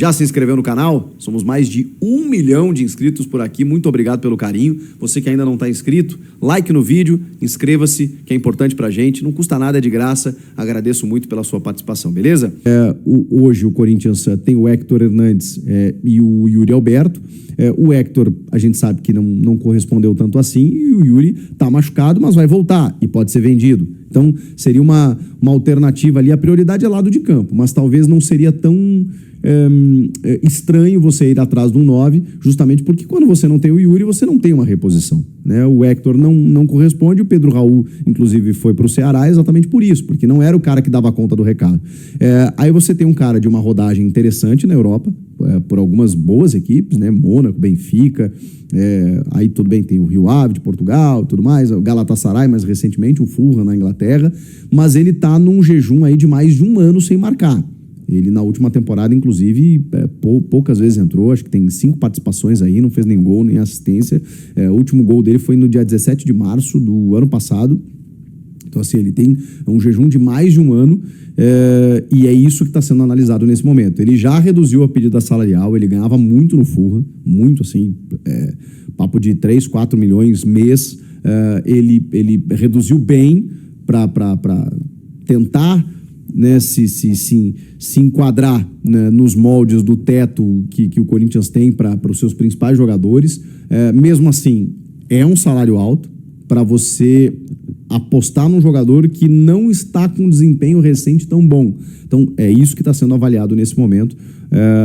Já se inscreveu no canal? Somos mais de 1 milhão de inscritos por aqui. Muito obrigado pelo carinho. Você que ainda não está inscrito, like no vídeo, inscreva-se, que é importante pra gente. Não custa nada, é de graça. Agradeço muito pela sua participação, beleza? Hoje o Corinthians tem o Héctor Hernandes e o Yuri Alberto. O Héctor, a gente sabe que não correspondeu tanto assim, e o Yuri está machucado, mas vai voltar e pode ser vendido. Então, seria uma alternativa ali. A prioridade é lado de campo, mas talvez não seria tão estranho você ir atrás de um 9, justamente porque quando você não tem o Yuri, você não tem uma reposição, né? O Héctor não corresponde, o Pedro Raul, inclusive, foi para o Ceará exatamente por isso, porque não era o cara que dava conta do recado. Aí você tem um cara de uma rodagem interessante na Europa, por algumas boas equipes, né? Mônaco, Benfica, aí tudo bem, tem o Rio Ave de Portugal, tudo mais, o Galatasaray mais recentemente, o Fulham na Inglaterra, mas ele tá num jejum aí de mais de um ano sem marcar. Ele na última temporada, inclusive, poucas vezes entrou, acho que tem 5 participações aí, não fez nem gol, nem assistência. O último gol dele foi no dia 17 de março do ano passado. Então, assim, ele tem um jejum de mais de um ano, e é isso que está sendo analisado nesse momento. Ele já reduziu a pedida salarial, ele ganhava muito no Fulham, muito assim, papo de 3, 4 milhões mês. Ele reduziu bem para tentar, né, se enquadrar, né, nos moldes do teto que o Corinthians tem para os seus principais jogadores. Mesmo assim, é um salário alto para você apostar num jogador que não está com um desempenho recente tão bom. Então, é isso que está sendo avaliado nesse momento.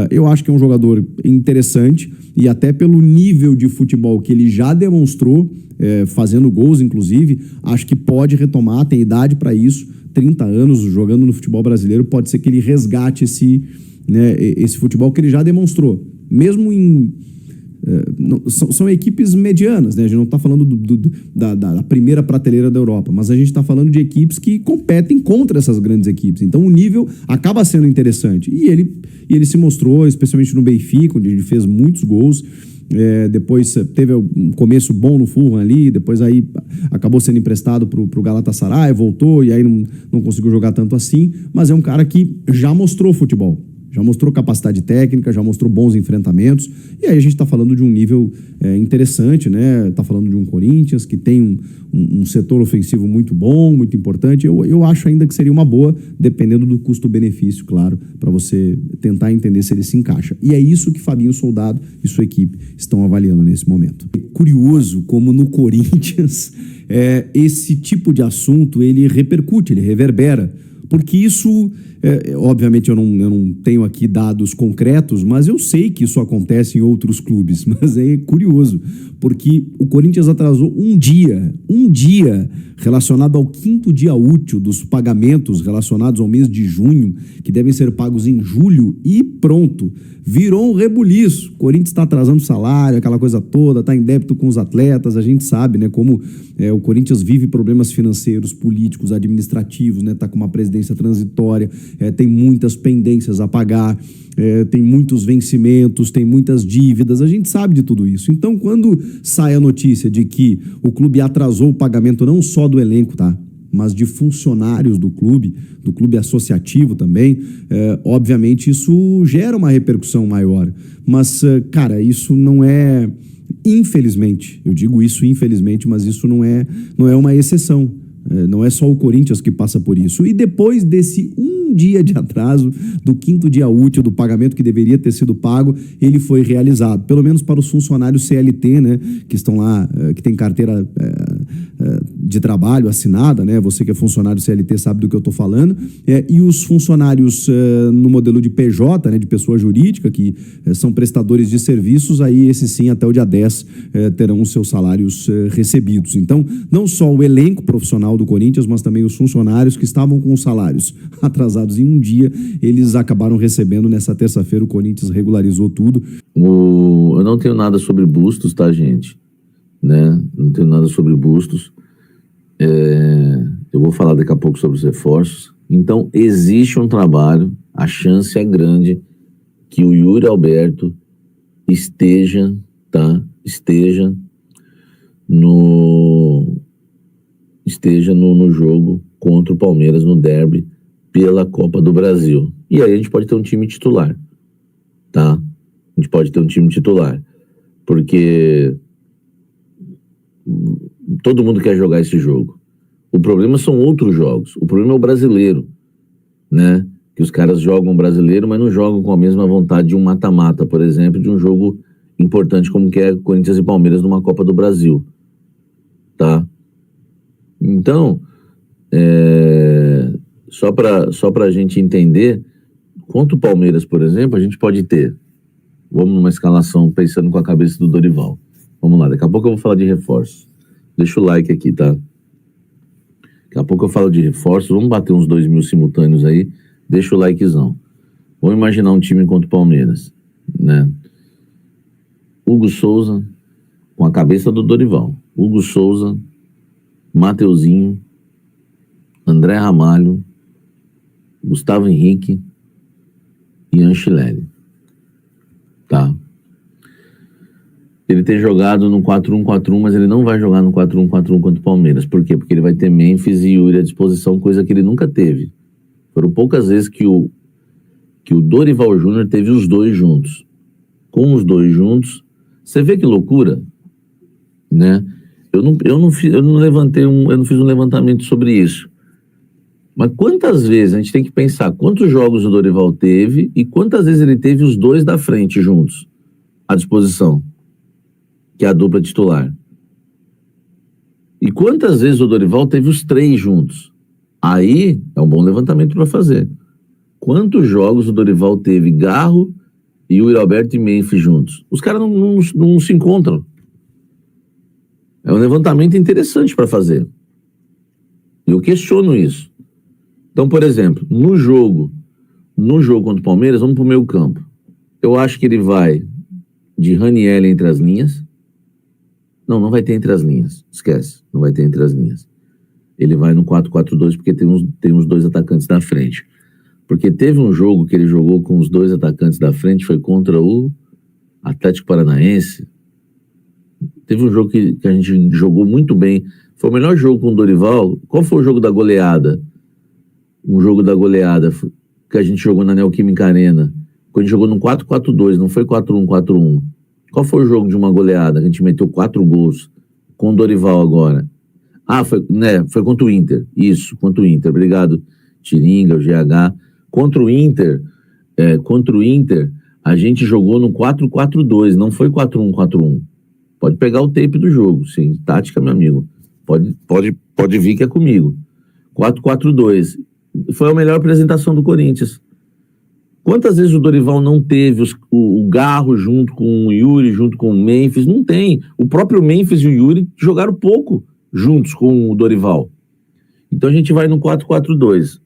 Eu acho que é um jogador interessante e até pelo nível de futebol que ele já demonstrou, fazendo gols, inclusive, acho que pode retomar, tem idade para isso. 30 anos jogando no futebol brasileiro, pode ser que ele resgate esse futebol que ele já demonstrou. Mesmo em... são equipes medianas, né? A gente não está falando da primeira prateleira da Europa, mas a gente está falando de equipes que competem contra essas grandes equipes. Então o nível acaba sendo interessante. E ele se mostrou, especialmente no Benfica, onde ele fez muitos gols. Depois teve um começo bom no Fulham ali, depois aí acabou sendo emprestado pro Galatasaray, voltou e aí não conseguiu jogar tanto assim, mas é um cara que já mostrou futebol, já mostrou capacidade técnica, já mostrou bons enfrentamentos, e aí a gente está falando de um nível interessante, né? Tá falando de um Corinthians que tem um setor ofensivo muito bom, muito importante. Eu acho ainda que seria uma boa, dependendo do custo-benefício, claro, para você tentar entender se ele se encaixa. E é isso que Fabinho Soldado e sua equipe estão avaliando nesse momento. É curioso como no Corinthians esse tipo de assunto ele repercute, ele reverbera, porque isso... obviamente eu não tenho aqui dados concretos, mas eu sei que isso acontece em outros clubes, mas é curioso, porque o Corinthians atrasou um dia relacionado ao 5º dia útil dos pagamentos relacionados ao mês de junho, que devem ser pagos em julho, e pronto, virou um rebuliço. O Corinthians está atrasando salário, aquela coisa toda, está em débito com os atletas, a gente sabe, né, como o Corinthians vive problemas financeiros, políticos, administrativos, né, está com uma presidência transitória, tem muitas pendências a pagar, tem muitos vencimentos, tem muitas dívidas, a gente sabe de tudo isso. Então, quando sai a notícia de que o clube atrasou o pagamento não só do elenco, tá, mas de funcionários do clube associativo também, obviamente isso gera uma repercussão maior. Mas, cara, isso não é, infelizmente, eu digo isso infelizmente, mas isso não é uma exceção. Não é só o Corinthians que passa por isso. E depois desse um dia de atraso, do 5º dia útil do pagamento que deveria ter sido pago, ele foi realizado. Pelo menos para os funcionários CLT, né, que estão lá, que tem carteira de trabalho assinada, né? Você que é funcionário CLT sabe do que eu estou falando. E os funcionários no modelo de PJ, né, de pessoa jurídica, que são prestadores de serviços, aí esses sim, até o dia 10, terão os seus salários recebidos. Então, não só o elenco profissional do Corinthians, mas também os funcionários que estavam com os salários atrasados em um dia, eles acabaram recebendo nessa terça-feira. O Corinthians regularizou tudo. Eu não tenho nada sobre Bustos, tá, gente? Né? Não tenho nada sobre Bustos. Eu vou falar daqui a pouco sobre os reforços. Então, existe um trabalho, a chance é grande que o Yuri Alberto esteja no jogo contra o Palmeiras no derby pela Copa do Brasil. E aí a gente pode ter um time titular, a gente pode ter um time titular. Porque todo mundo quer jogar esse jogo. O problema são outros jogos. O problema é o brasileiro, né? Que os caras jogam brasileiro, mas não jogam com a mesma vontade de um mata-mata, por exemplo, de um jogo importante como que é Corinthians e Palmeiras numa Copa do Brasil, tá? Então, só para a gente entender, quanto o Palmeiras, por exemplo, a gente pode ter. Vamos numa escalação pensando com a cabeça do Dorival. Vamos lá, daqui a pouco eu vou falar de reforços. Deixa o like aqui, tá? Daqui a pouco eu falo de reforços. Vamos bater uns 2.000 simultâneos aí. Deixa o likezão. Vamos imaginar um time contra o Palmeiras, né? Hugo Souza, com a cabeça do Dorival. Hugo Souza, Mateuzinho, André Ramalho, Gustavo Henrique e Anchilelli. Tá? Ele tem jogado no 4-1-4-1, mas ele não vai jogar no 4-1-4-1 contra o Palmeiras. Por quê? Porque ele vai ter Memphis e Yuri à disposição, coisa que ele nunca teve. Foram poucas vezes que o Dorival Júnior teve os dois juntos. Com os dois juntos, você vê que loucura, né? Eu não fiz um levantamento sobre isso. Mas quantas vezes a gente tem que pensar quantos jogos o Dorival teve e quantas vezes ele teve os dois da frente juntos à disposição, que é a dupla titular. E quantas vezes o Dorival teve os três juntos? Aí é um bom levantamento para fazer. Quantos jogos o Dorival teve Garro e o Yuri Alberto e Memphis juntos? Os caras não se encontram. É um levantamento interessante para fazer. Eu questiono isso. Então, por exemplo, no jogo contra o Palmeiras, vamos para o meio campo. Eu acho que ele vai de Raniel entre as linhas. Não vai ter entre as linhas. Esquece, não vai ter entre as linhas. Ele vai no 4-4-2 porque tem uns dois atacantes da frente. Porque teve um jogo que ele jogou com os dois atacantes da frente, foi contra o Atlético Paranaense. Teve um jogo que a gente jogou muito bem. Foi o melhor jogo com o Dorival. Qual foi o jogo da goleada? Um jogo da goleada que a gente jogou na Neoquímica Arena. Quando a gente jogou no 4-4-2, não foi 4-1-4-1. Qual foi o jogo de uma goleada? Que a gente meteu 4 gols com o Dorival agora. Foi contra o Inter. Isso, contra o Inter. Obrigado, Tiringa, o GH. Contra o Inter, a gente jogou no 4-4-2, não foi 4-1-4-1. Pode pegar o tape do jogo, sim. Tática, meu amigo. Pode vir que é comigo. 4-4-2. Foi a melhor apresentação do Corinthians. Quantas vezes o Dorival não teve o Garro junto com o Yuri, junto com o Memphis? Não tem. O próprio Memphis e o Yuri jogaram pouco juntos com o Dorival. Então a gente vai no 4-4-2.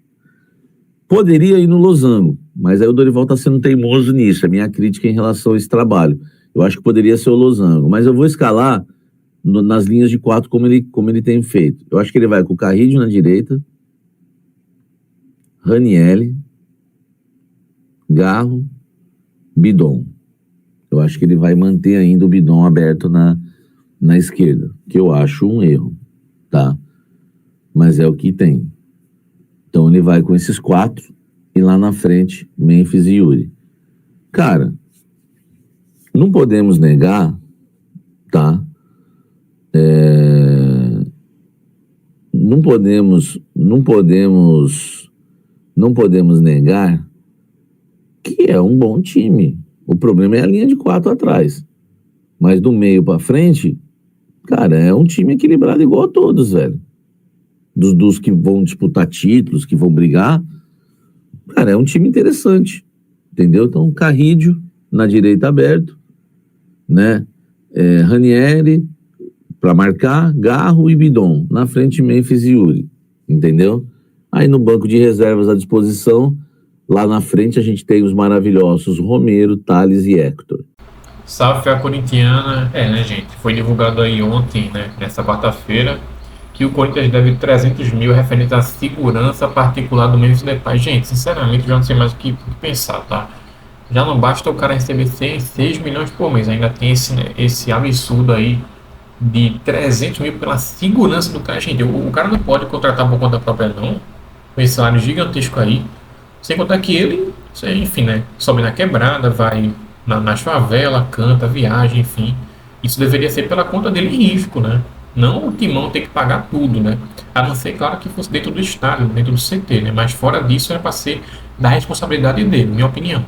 Poderia ir no losango, mas aí o Dorival está sendo teimoso nisso. É a minha crítica em relação a esse trabalho. Eu acho que poderia ser o losango, mas eu vou escalar nas linhas de 4 como ele tem feito. Eu acho que ele vai com o Carrillo na direita, Raniel, Garro, Bidon. Eu acho que ele vai manter ainda o Bidon aberto na esquerda, que eu acho um erro, tá? Mas é o que tem. Então ele vai com esses 4 e lá na frente, Memphis e Yuri. Cara, não podemos negar, tá? Não podemos negar que é um bom time. O problema é a linha de 4 atrás. Mas do meio pra frente, cara, é um time equilibrado igual a todos, velho. Dos que vão disputar títulos, que vão brigar, cara, é um time interessante, entendeu? Então, Carrillo na direita aberto, né? Ranieri para marcar, Garro e Bidon, na frente Memphis e Yuri, entendeu? Aí no banco de reservas à disposição, lá na frente a gente tem os maravilhosos Romero, Thales e Hector. Salve a corintiana, né, gente? Foi divulgado aí ontem, né, nessa quarta-feira, que o Corinthians deve 300 mil referente à segurança particular do Memphis Depay. Gente, sinceramente, já não sei mais o que pensar, tá? Já não basta o cara receber 6 milhões por mês, ainda tem esse absurdo aí de 300 mil pela segurança do cara. Gente, o cara não pode contratar por conta própria, não, com esse salário gigantesco aí, sem contar que ele, enfim, né, sobe na quebrada, vai nas favelas, canta, viaja, enfim. Isso deveria ser pela conta dele em risco, né? Não o Timão ter que pagar tudo, né? A não ser, claro, que fosse dentro do estádio, dentro do CT, né? Mas fora disso era para ser da responsabilidade dele, minha opinião.